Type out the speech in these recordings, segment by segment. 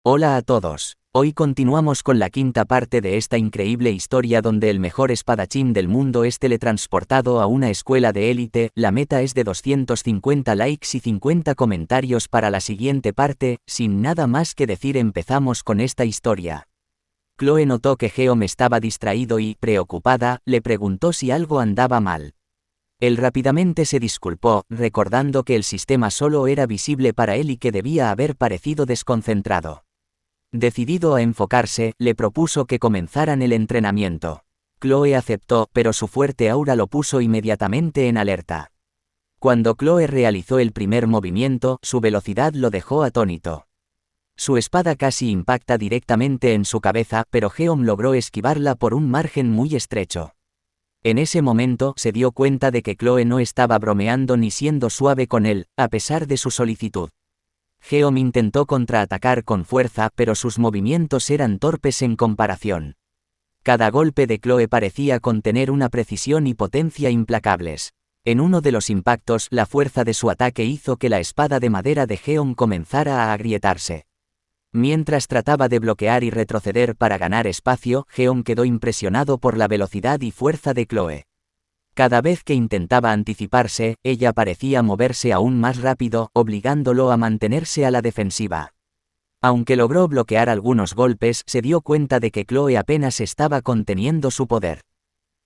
Hola a todos. Hoy continuamos con la quinta parte de esta increíble historia donde el mejor espadachín del mundo es teletransportado a una escuela de élite. La meta es de 250 likes y 50 comentarios para la siguiente parte. Sin nada más que decir, empezamos con esta historia. Chloe notó que Geom estaba distraído y, preocupada, le preguntó si algo andaba mal. Él rápidamente se disculpó, recordando que el sistema solo era visible para él y que debía haber parecido desconcentrado. Decidido a enfocarse, le propuso que comenzaran el entrenamiento. Chloe aceptó, pero su fuerte aura lo puso inmediatamente en alerta. Cuando Chloe realizó el primer movimiento, su velocidad lo dejó atónito. Su espada casi impacta directamente en su cabeza, pero Geom logró esquivarla por un margen muy estrecho. En ese momento se dio cuenta de que Chloe no estaba bromeando ni siendo suave con él, a pesar de su solicitud. Geom intentó contraatacar con fuerza, pero sus movimientos eran torpes en comparación. Cada golpe de Chloe parecía contener una precisión y potencia implacables. En uno de los impactos, la fuerza de su ataque hizo que la espada de madera de Geom comenzara a agrietarse. Mientras trataba de bloquear y retroceder para ganar espacio, Geom quedó impresionado por la velocidad y fuerza de Chloe. Cada vez que intentaba anticiparse, ella parecía moverse aún más rápido, obligándolo a mantenerse a la defensiva. Aunque logró bloquear algunos golpes, se dio cuenta de que Chloe apenas estaba conteniendo su poder.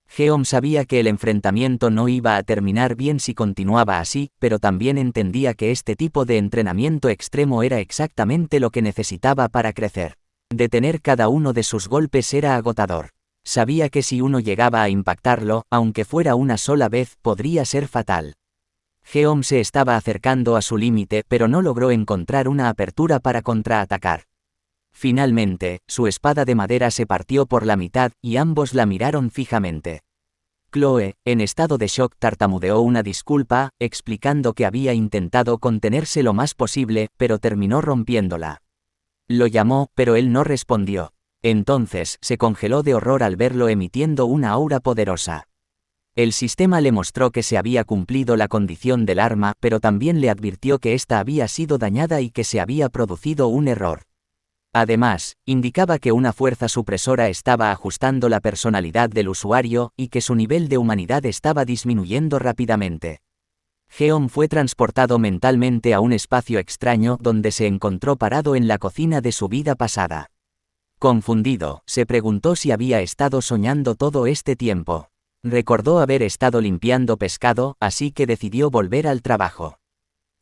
Geom sabía que el enfrentamiento no iba a terminar bien si continuaba así, pero también entendía que este tipo de entrenamiento extremo era exactamente lo que necesitaba para crecer. Detener cada uno de sus golpes era agotador. Sabía que si uno llegaba a impactarlo, aunque fuera una sola vez, podría ser fatal. Geom se estaba acercando a su límite, pero no logró encontrar una apertura para contraatacar. Finalmente, su espada de madera se partió por la mitad, y ambos la miraron fijamente. Chloe, en estado de shock, tartamudeó una disculpa, explicando que había intentado contenerse lo más posible, pero terminó rompiéndola. Lo llamó, pero él no respondió. Entonces, se congeló de horror al verlo emitiendo una aura poderosa. El sistema le mostró que se había cumplido la condición del arma, pero también le advirtió que ésta había sido dañada y que se había producido un error. Además, indicaba que una fuerza supresora estaba ajustando la personalidad del usuario, y que su nivel de humanidad estaba disminuyendo rápidamente. Geom fue transportado mentalmente a un espacio extraño donde se encontró parado en la cocina de su vida pasada. Confundido, se preguntó si había estado soñando todo este tiempo. Recordó haber estado limpiando pescado, así que decidió volver al trabajo.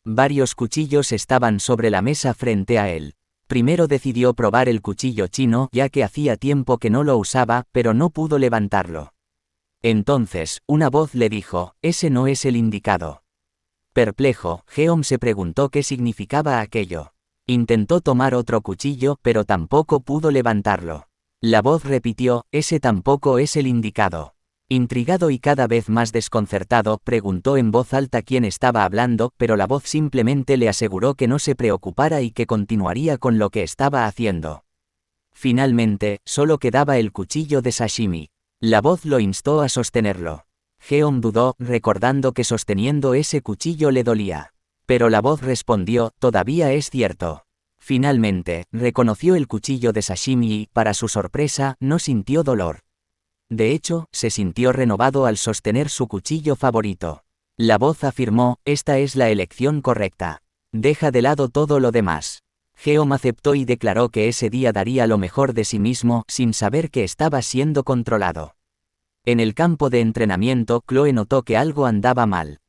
Varios cuchillos estaban sobre la mesa frente a él. Primero decidió probar el cuchillo chino, ya que hacía tiempo que no lo usaba, pero no pudo levantarlo. Entonces, una voz le dijo, «Ese no es el indicado». Perplejo, Geom se preguntó qué significaba aquello. Intentó tomar otro cuchillo, pero tampoco pudo levantarlo. La voz repitió, «Ese tampoco es el indicado». Intrigado y cada vez más desconcertado, preguntó en voz alta quién estaba hablando, pero la voz simplemente le aseguró que no se preocupara y que continuaría con lo que estaba haciendo. Finalmente, solo quedaba el cuchillo de sashimi. La voz lo instó a sostenerlo. Geom dudó, recordando que sosteniendo ese cuchillo le dolía. Pero la voz respondió, «Todavía es cierto». Finalmente, reconoció el cuchillo de sashimi y, para su sorpresa, no sintió dolor. De hecho, se sintió renovado al sostener su cuchillo favorito. La voz afirmó, «Esta es la elección correcta. Deja de lado todo lo demás». Geom aceptó y declaró que ese día daría lo mejor de sí mismo, sin saber que estaba siendo controlado. En el campo de entrenamiento, Chloe notó que algo andaba mal.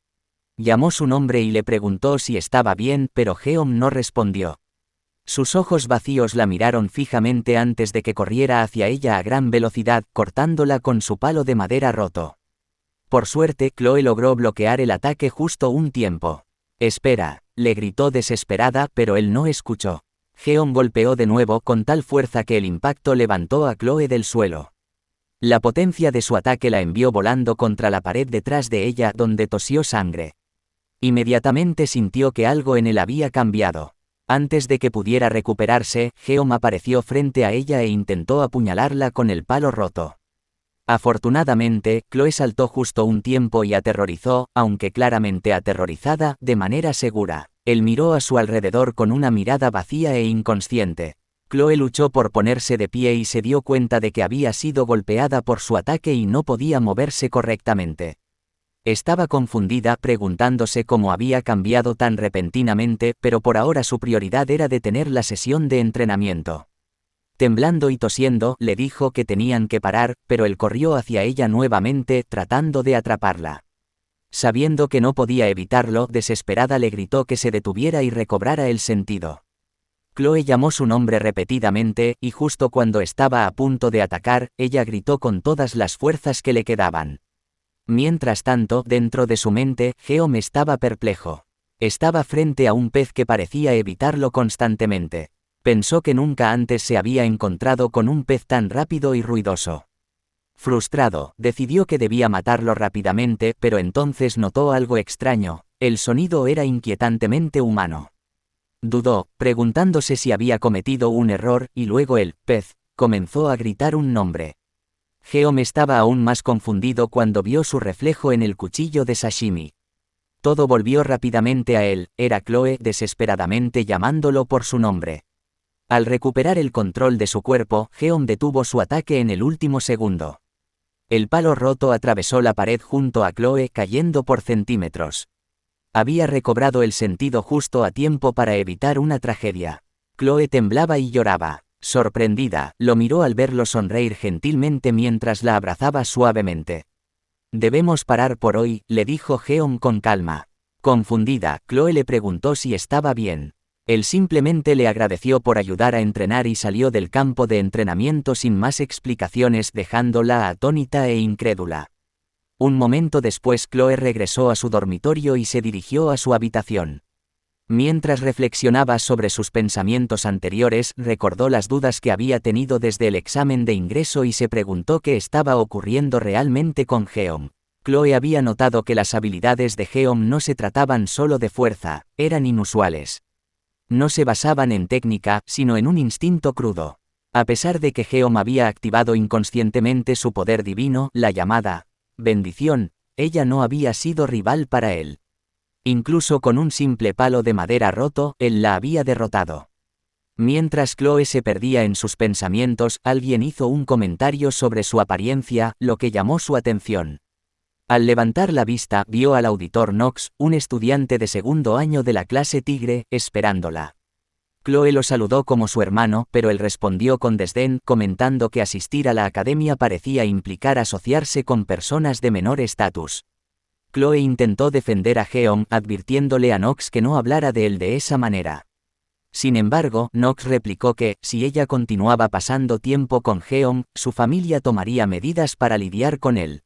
Llamó su nombre y le preguntó si estaba bien, pero Geom no respondió. Sus ojos vacíos la miraron fijamente antes de que corriera hacia ella a gran velocidad, cortándola con su palo de madera roto. Por suerte, Chloe logró bloquear el ataque justo un tiempo. «Espera», le gritó desesperada, pero él no escuchó. Geom golpeó de nuevo con tal fuerza que el impacto levantó a Chloe del suelo. La potencia de su ataque la envió volando contra la pared detrás de ella, donde tosió sangre. Inmediatamente sintió que algo en él había cambiado. Antes de que pudiera recuperarse, Geom apareció frente a ella e intentó apuñalarla con el palo roto. Afortunadamente, Chloe saltó justo un tiempo y aterrorizó, aunque claramente aterrorizada, de manera segura. Él miró a su alrededor con una mirada vacía e inconsciente. Chloe luchó por ponerse de pie y se dio cuenta de que había sido golpeada por su ataque y no podía moverse correctamente. Estaba confundida preguntándose cómo había cambiado tan repentinamente, pero por ahora su prioridad era detener la sesión de entrenamiento. Temblando y tosiendo, le dijo que tenían que parar, pero él corrió hacia ella nuevamente, tratando de atraparla. Sabiendo que no podía evitarlo, desesperada le gritó que se detuviera y recobrara el sentido. Chloe llamó su nombre repetidamente, y justo cuando estaba a punto de atacar, ella gritó con todas las fuerzas que le quedaban. Mientras tanto, dentro de su mente, Geom estaba perplejo. Estaba frente a un pez que parecía evitarlo constantemente. Pensó que nunca antes se había encontrado con un pez tan rápido y ruidoso. Frustrado, decidió que debía matarlo rápidamente, pero entonces notó algo extraño. El sonido era inquietantemente humano. Dudó, preguntándose si había cometido un error, y luego el pez comenzó a gritar un nombre. Geom estaba aún más confundido cuando vio su reflejo en el cuchillo de sashimi. Todo volvió rápidamente a él, era Chloe desesperadamente llamándolo por su nombre. Al recuperar el control de su cuerpo, Geom detuvo su ataque en el último segundo. El palo roto atravesó la pared junto a Chloe, cayendo por centímetros. Había recobrado el sentido justo a tiempo para evitar una tragedia. Chloe temblaba y lloraba. Sorprendida, lo miró al verlo sonreír gentilmente mientras la abrazaba suavemente. «Debemos parar por hoy», le dijo Geom con calma. Confundida, Chloe le preguntó si estaba bien. Él simplemente le agradeció por ayudar a entrenar y salió del campo de entrenamiento sin más explicaciones, dejándola atónita e incrédula. Un momento después Chloe regresó a su dormitorio y se dirigió a su habitación. Mientras reflexionaba sobre sus pensamientos anteriores, recordó las dudas que había tenido desde el examen de ingreso y se preguntó qué estaba ocurriendo realmente con Geom. Chloe había notado que las habilidades de Geom no se trataban solo de fuerza, eran inusuales. No se basaban en técnica, sino en un instinto crudo. A pesar de que Geom había activado inconscientemente su poder divino, la llamada bendición, ella no había sido rival para él. Incluso con un simple palo de madera roto, él la había derrotado. Mientras Chloe se perdía en sus pensamientos, alguien hizo un comentario sobre su apariencia, lo que llamó su atención. Al levantar la vista, vio al auditor Knox, un estudiante de segundo año de la clase Tigre, esperándola. Chloe lo saludó como su hermano, pero él respondió con desdén, comentando que asistir a la academia parecía implicar asociarse con personas de menor estatus. Chloe intentó defender a Geom, advirtiéndole a Knox que no hablara de él de esa manera. Sin embargo, Knox replicó que, si ella continuaba pasando tiempo con Geom, su familia tomaría medidas para lidiar con él.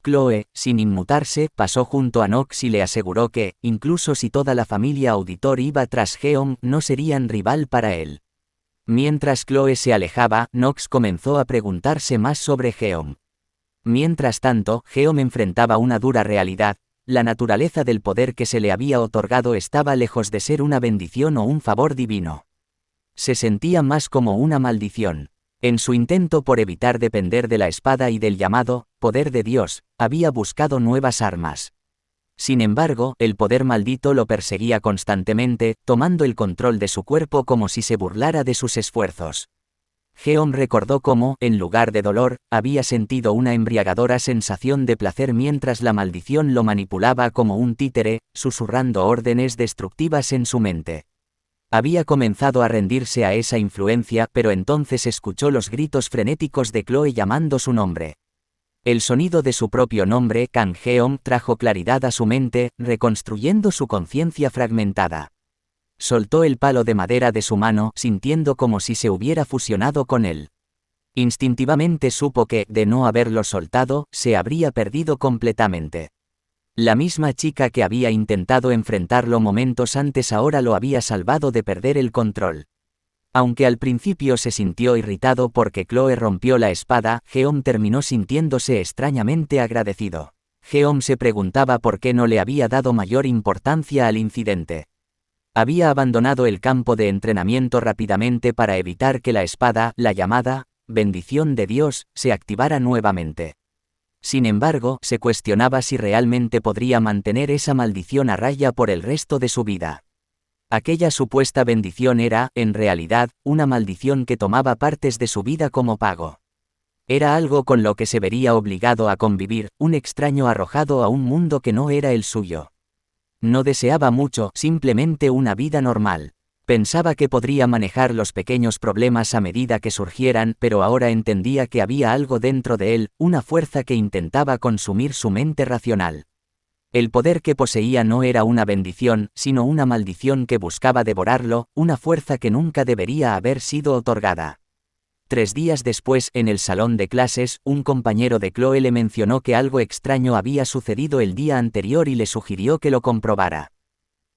Chloe, sin inmutarse, pasó junto a Knox y le aseguró que, incluso si toda la familia auditor iba tras Geom, no serían rival para él. Mientras Chloe se alejaba, Knox comenzó a preguntarse más sobre Geom. Mientras tanto, Geom enfrentaba una dura realidad. La naturaleza del poder que se le había otorgado estaba lejos de ser una bendición o un favor divino. Se sentía más como una maldición. En su intento por evitar depender de la espada y del llamado poder de Dios, había buscado nuevas armas. Sin embargo, el poder maldito lo perseguía constantemente, tomando el control de su cuerpo como si se burlara de sus esfuerzos. Geom recordó cómo, en lugar de dolor, había sentido una embriagadora sensación de placer mientras la maldición lo manipulaba como un títere, susurrando órdenes destructivas en su mente. Había comenzado a rendirse a esa influencia, pero entonces escuchó los gritos frenéticos de Chloe llamando su nombre. El sonido de su propio nombre, Kang Geom, trajo claridad a su mente, reconstruyendo su conciencia fragmentada. Soltó el palo de madera de su mano, sintiendo como si se hubiera fusionado con él. Instintivamente supo que, de no haberlo soltado, se habría perdido completamente. La misma chica que había intentado enfrentarlo momentos antes ahora lo había salvado de perder el control. Aunque al principio se sintió irritado porque Chloe rompió la espada, Geom terminó sintiéndose extrañamente agradecido. Geom se preguntaba por qué no le había dado mayor importancia al incidente. Había abandonado el campo de entrenamiento rápidamente para evitar que la espada, la llamada bendición de Dios, se activara nuevamente. Sin embargo, se cuestionaba si realmente podría mantener esa maldición a raya por el resto de su vida. Aquella supuesta bendición era, en realidad, una maldición que tomaba partes de su vida como pago. Era algo con lo que se vería obligado a convivir, un extraño arrojado a un mundo que no era el suyo. No deseaba mucho, simplemente una vida normal. Pensaba que podría manejar los pequeños problemas a medida que surgieran, pero ahora entendía que había algo dentro de él, una fuerza que intentaba consumir su mente racional. El poder que poseía no era una bendición, sino una maldición que buscaba devorarlo, una fuerza que nunca debería haber sido otorgada. 3 días después, en el salón de clases, un compañero de Chloe le mencionó que algo extraño había sucedido el día anterior y le sugirió que lo comprobara.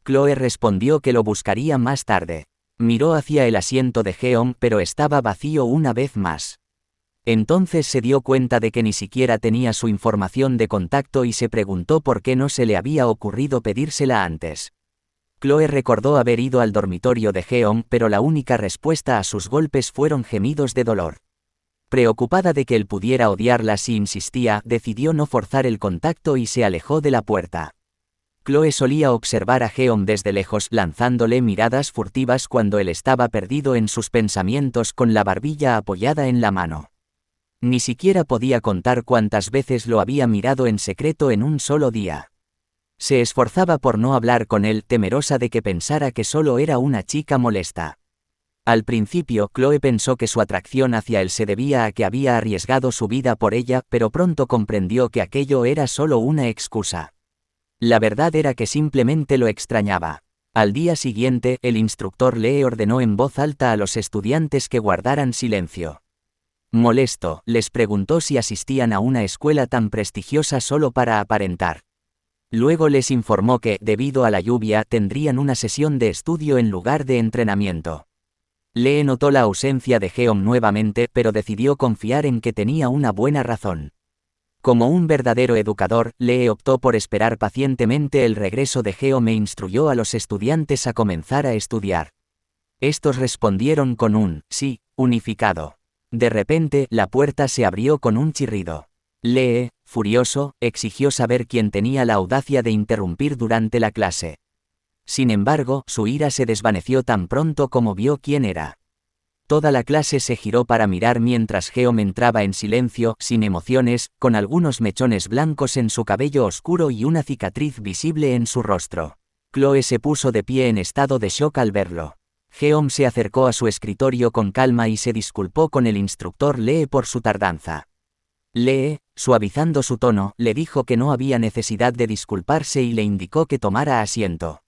Chloe respondió que lo buscaría más tarde. Miró hacia el asiento de Jeon, pero estaba vacío una vez más. Entonces se dio cuenta de que ni siquiera tenía su información de contacto y se preguntó por qué no se le había ocurrido pedírsela antes. Chloe recordó haber ido al dormitorio de Jeon, pero la única respuesta a sus golpes fueron gemidos de dolor. Preocupada de que él pudiera odiarla si insistía, decidió no forzar el contacto y se alejó de la puerta. Chloe solía observar a Jeon desde lejos, lanzándole miradas furtivas cuando él estaba perdido en sus pensamientos con la barbilla apoyada en la mano. Ni siquiera podía contar cuántas veces lo había mirado en secreto en un solo día. Se esforzaba por no hablar con él, temerosa de que pensara que solo era una chica molesta. Al principio, Chloe pensó que su atracción hacia él se debía a que había arriesgado su vida por ella, pero pronto comprendió que aquello era solo una excusa. La verdad era que simplemente lo extrañaba. Al día siguiente, el instructor Lee ordenó en voz alta a los estudiantes que guardaran silencio. Molesto, les preguntó si asistían a una escuela tan prestigiosa solo para aparentar. Luego les informó que, debido a la lluvia, tendrían una sesión de estudio en lugar de entrenamiento. Lee notó la ausencia de Jeon nuevamente, pero decidió confiar en que tenía una buena razón. Como un verdadero educador, Lee optó por esperar pacientemente el regreso de Jeon e instruyó a los estudiantes a comenzar a estudiar. Estos respondieron con un sí, unificado. De repente, la puerta se abrió con un chirrido. Lee, furioso, exigió saber quién tenía la audacia de interrumpir durante la clase. Sin embargo, su ira se desvaneció tan pronto como vio quién era. Toda la clase se giró para mirar mientras Jeon entraba en silencio, sin emociones, con algunos mechones blancos en su cabello oscuro y una cicatriz visible en su rostro. Chloe se puso de pie en estado de shock al verlo. Jeon se acercó a su escritorio con calma y se disculpó con el instructor Lee por su tardanza. Lee, suavizando su tono, le dijo que no había necesidad de disculparse y le indicó que tomara asiento.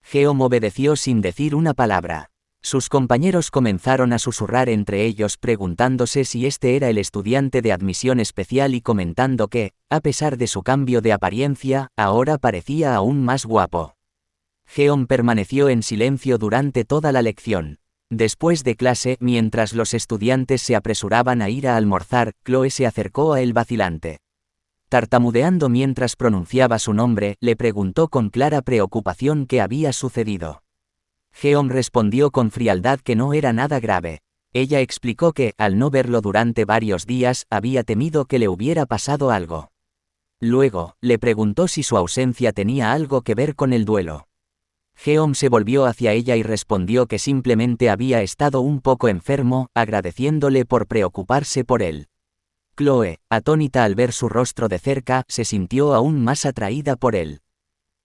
Jeon obedeció sin decir una palabra. Sus compañeros comenzaron a susurrar entre ellos preguntándose si este era el estudiante de admisión especial y comentando que, a pesar de su cambio de apariencia, ahora parecía aún más guapo. Jeon permaneció en silencio durante toda la lección. Después de clase, mientras los estudiantes se apresuraban a ir a almorzar, Chloe se acercó a él vacilante. Tartamudeando mientras pronunciaba su nombre, le preguntó con clara preocupación qué había sucedido. Jeon respondió con frialdad que no era nada grave. Ella explicó que, al no verlo durante varios días, había temido que le hubiera pasado algo. Luego, le preguntó si su ausencia tenía algo que ver con el duelo. Jeon se volvió hacia ella y respondió que simplemente había estado un poco enfermo, agradeciéndole por preocuparse por él. Chloe, atónita al ver su rostro de cerca, se sintió aún más atraída por él.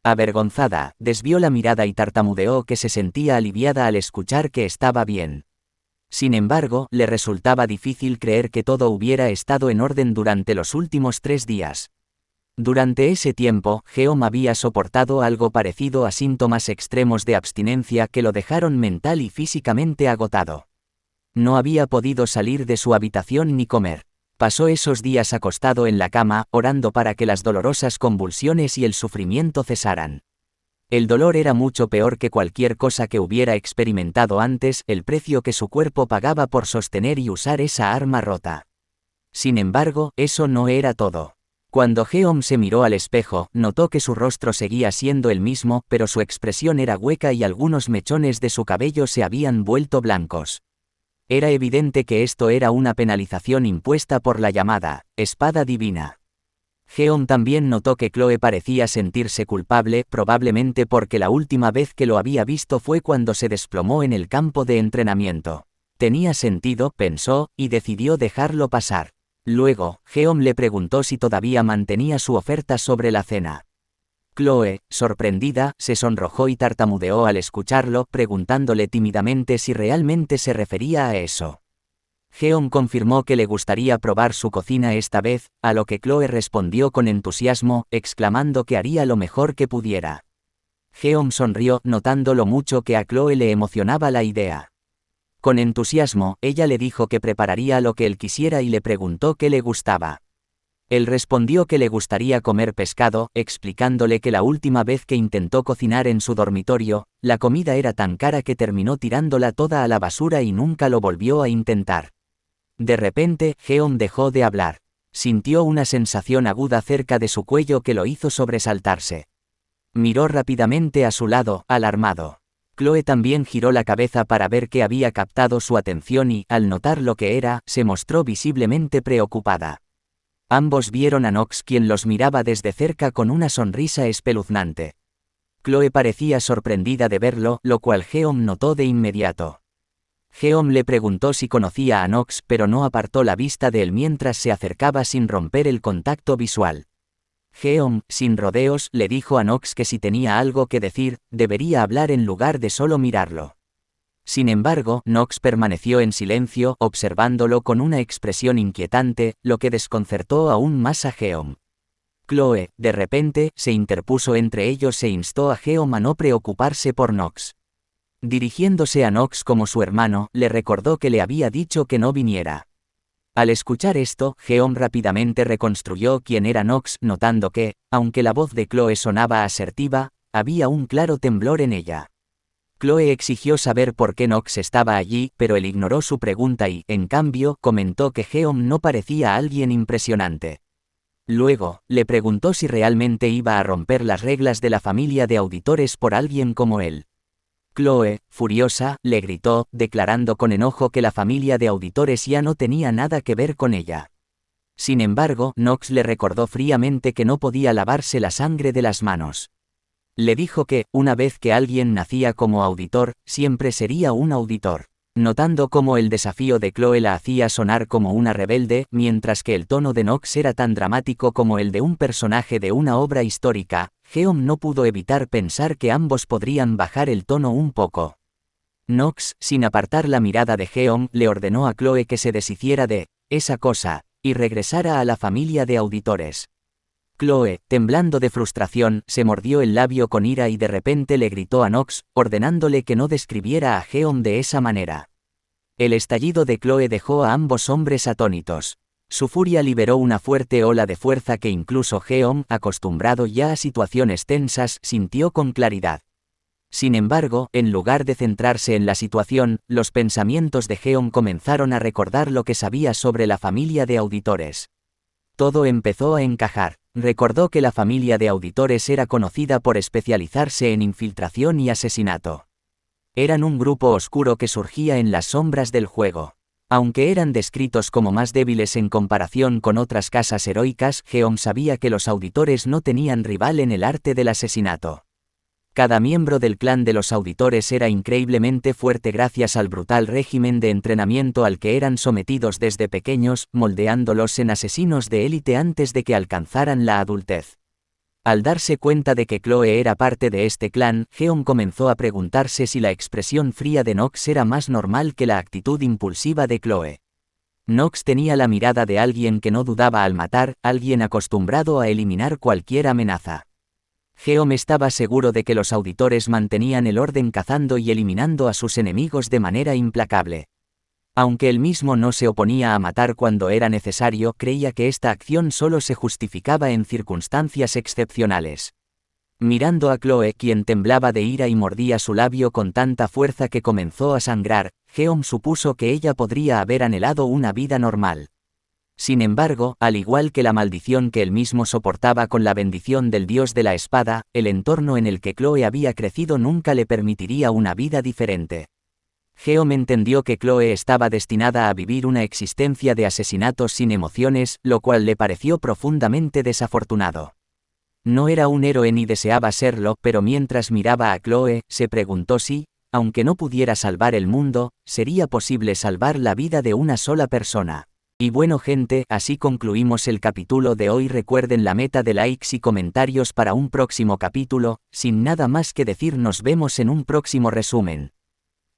Avergonzada, desvió la mirada y tartamudeó que se sentía aliviada al escuchar que estaba bien. Sin embargo, le resultaba difícil creer que todo hubiera estado en orden durante los últimos 3 días. Durante ese tiempo, Jeon había soportado algo parecido a síntomas extremos de abstinencia que lo dejaron mental y físicamente agotado. No había podido salir de su habitación ni comer. Pasó esos días acostado en la cama, orando para que las dolorosas convulsiones y el sufrimiento cesaran. El dolor era mucho peor que cualquier cosa que hubiera experimentado antes, el precio que su cuerpo pagaba por sostener y usar esa arma rota. Sin embargo, eso no era todo. Cuando Jeon se miró al espejo, notó que su rostro seguía siendo el mismo, pero su expresión era hueca y algunos mechones de su cabello se habían vuelto blancos. Era evidente que esto era una penalización impuesta por la llamada espada divina. Jeon también notó que Chloe parecía sentirse culpable, probablemente porque la última vez que lo había visto fue cuando se desplomó en el campo de entrenamiento. Tenía sentido, pensó, y decidió dejarlo pasar. Luego, Jeon le preguntó si todavía mantenía su oferta sobre la cena. Chloe, sorprendida, se sonrojó y tartamudeó al escucharlo, preguntándole tímidamente si realmente se refería a eso. Jeon confirmó que le gustaría probar su cocina esta vez, a lo que Chloe respondió con entusiasmo, exclamando que haría lo mejor que pudiera. Jeon sonrió, notando lo mucho que a Chloe le emocionaba la idea. Con entusiasmo, ella le dijo que prepararía lo que él quisiera y le preguntó qué le gustaba. Él respondió que le gustaría comer pescado, explicándole que la última vez que intentó cocinar en su dormitorio, la comida era tan cara que terminó tirándola toda a la basura y nunca lo volvió a intentar. De repente, Jeon dejó de hablar. Sintió una sensación aguda cerca de su cuello que lo hizo sobresaltarse. Miró rápidamente a su lado, alarmado. Chloe también giró la cabeza para ver qué había captado su atención y, al notar lo que era, se mostró visiblemente preocupada. Ambos vieron a Nox, quien los miraba desde cerca con una sonrisa espeluznante. Chloe parecía sorprendida de verlo, lo cual Jeon notó de inmediato. Jeon le preguntó si conocía a Nox, pero no apartó la vista de él mientras se acercaba sin romper el contacto visual. Jeon, sin rodeos, le dijo a Nox que si tenía algo que decir, debería hablar en lugar de solo mirarlo. Sin embargo, Nox permaneció en silencio, observándolo con una expresión inquietante, lo que desconcertó aún más a Jeon. Chloe, de repente, se interpuso entre ellos e instó a Jeon a no preocuparse por Nox. Dirigiéndose a Nox como su hermano, le recordó que le había dicho que no viniera. Al escuchar esto, Jeon rápidamente reconstruyó quién era Nox, notando que, aunque la voz de Chloe sonaba asertiva, había un claro temblor en ella. Chloe exigió saber por qué Nox estaba allí, pero él ignoró su pregunta y, en cambio, comentó que Jeon no parecía alguien impresionante. Luego, le preguntó si realmente iba a romper las reglas de la familia de auditores por alguien como él. Chloe, furiosa, le gritó, declarando con enojo que la familia de auditores ya no tenía nada que ver con ella. Sin embargo, Nox le recordó fríamente que no podía lavarse la sangre de las manos. Le dijo que, una vez que alguien nacía como auditor, siempre sería un auditor. Notando cómo el desafío de Chloe la hacía sonar como una rebelde, mientras que el tono de Nox era tan dramático como el de un personaje de una obra histórica, Jeon no pudo evitar pensar que ambos podrían bajar el tono un poco. Nox, sin apartar la mirada de Jeon, le ordenó a Chloe que se deshiciera de esa cosa, y regresara a la familia de auditores. Chloe, temblando de frustración, se mordió el labio con ira y de repente le gritó a Nox, ordenándole que no describiera a Jeon de esa manera. El estallido de Chloe dejó a ambos hombres atónitos. Su furia liberó una fuerte ola de fuerza que incluso Jeon, acostumbrado ya a situaciones tensas, sintió con claridad. Sin embargo, en lugar de centrarse en la situación, los pensamientos de Jeon comenzaron a recordar lo que sabía sobre la familia de auditores. Todo empezó a encajar. Recordó que la familia de auditores era conocida por especializarse en infiltración y asesinato. Eran un grupo oscuro que surgía en las sombras del juego. Aunque eran descritos como más débiles en comparación con otras casas heroicas, Jeon sabía que los auditores no tenían rival en el arte del asesinato. Cada miembro del clan de los auditores era increíblemente fuerte gracias al brutal régimen de entrenamiento al que eran sometidos desde pequeños, moldeándolos en asesinos de élite antes de que alcanzaran la adultez. Al darse cuenta de que Chloe era parte de este clan, Jeon comenzó a preguntarse si la expresión fría de Nox era más normal que la actitud impulsiva de Chloe. Nox tenía la mirada de alguien que no dudaba al matar, alguien acostumbrado a eliminar cualquier amenaza. Jeon estaba seguro de que los auditores mantenían el orden cazando y eliminando a sus enemigos de manera implacable. Aunque él mismo no se oponía a matar cuando era necesario, creía que esta acción solo se justificaba en circunstancias excepcionales. Mirando a Chloe, quien temblaba de ira y mordía su labio con tanta fuerza que comenzó a sangrar, Jeon supuso que ella podría haber anhelado una vida normal. Sin embargo, al igual que la maldición que él mismo soportaba con la bendición del dios de la espada, el entorno en el que Chloe había crecido nunca le permitiría una vida diferente. Geom entendió que Chloe estaba destinada a vivir una existencia de asesinatos sin emociones, lo cual le pareció profundamente desafortunado. No era un héroe ni deseaba serlo, pero mientras miraba a Chloe, se preguntó si, aunque no pudiera salvar el mundo, sería posible salvar la vida de una sola persona. Y bueno gente, así concluimos el capítulo de hoy. Recuerden la meta de likes y comentarios para un próximo capítulo. Sin nada más que decir, nos vemos en un próximo resumen.